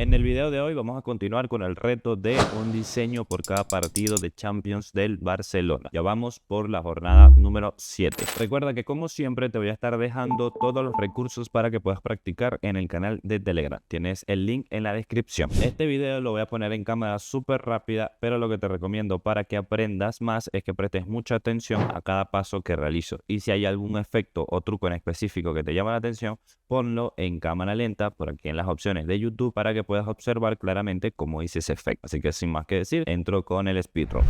En el video de hoy vamos a continuar con el reto de un diseño por cada partido de Champions del Barcelona. Ya vamos por la jornada número 7. Recuerda que como siempre te voy a estar dejando todos los recursos para que puedas practicar en el canal de Telegram. Tienes el link en la descripción. Este video lo voy a poner en cámara súper rápida, pero lo que te recomiendo para que aprendas más es que prestes mucha atención a cada paso que realizo. Y si hay algún efecto o truco en específico que te llama la atención, ponlo en cámara lenta por aquí en las opciones de YouTube para que puedas observar claramente cómo hice ese efecto. Así que sin más que decir, entro con el speedrun.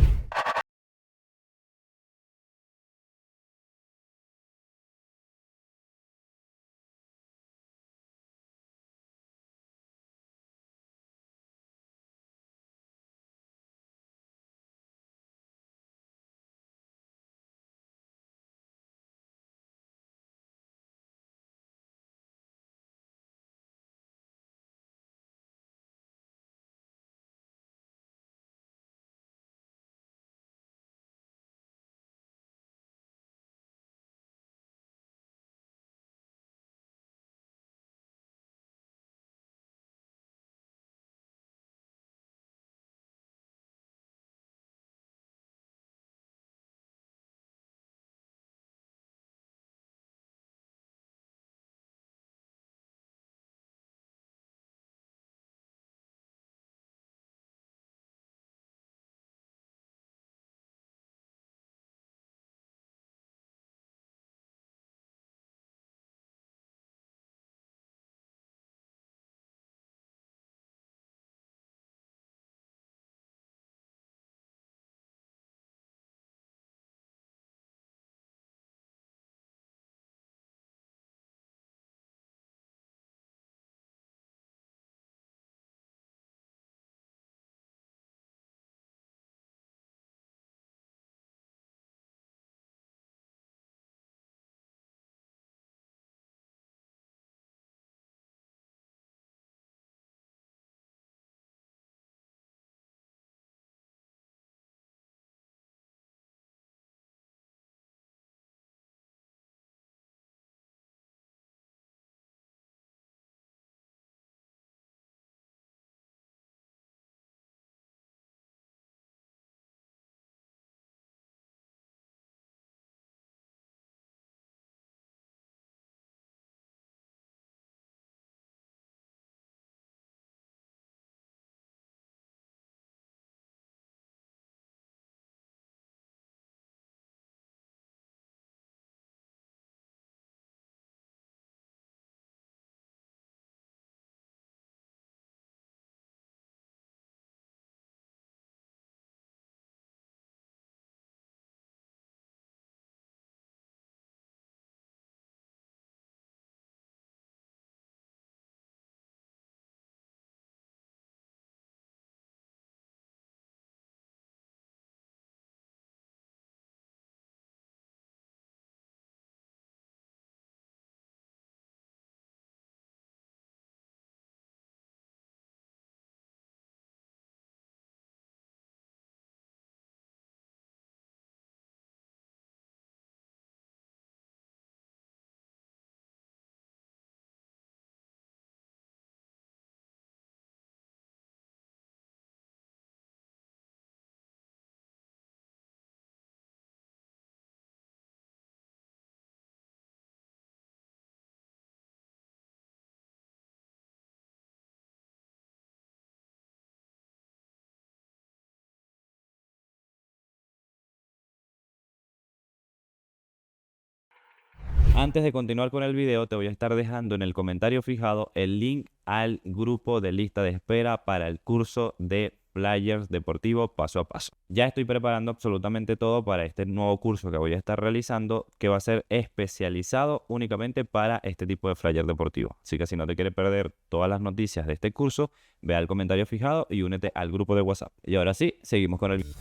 Antes de continuar con el video, te voy a estar dejando en el comentario fijado el link al grupo de lista de espera para el curso de Flyers Deportivo paso a paso. Ya estoy preparando absolutamente todo para este nuevo curso que voy a estar realizando, que va a ser especializado únicamente para este tipo de Flyer deportivo. Así que si no te quieres perder todas las noticias de este curso, ve al comentario fijado y únete al grupo de WhatsApp. Y ahora sí, seguimos con el video.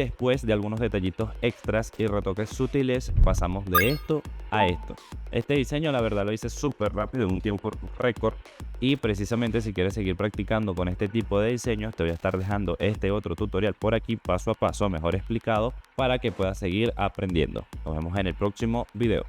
Después de algunos detallitos extras y retoques sutiles, pasamos de esto a esto. Este diseño la verdad lo hice súper rápido, en un tiempo récord, y precisamente si quieres seguir practicando con este tipo de diseños te voy a estar dejando este otro tutorial por aquí paso a paso, mejor explicado, para que puedas seguir aprendiendo. Nos vemos en el próximo video.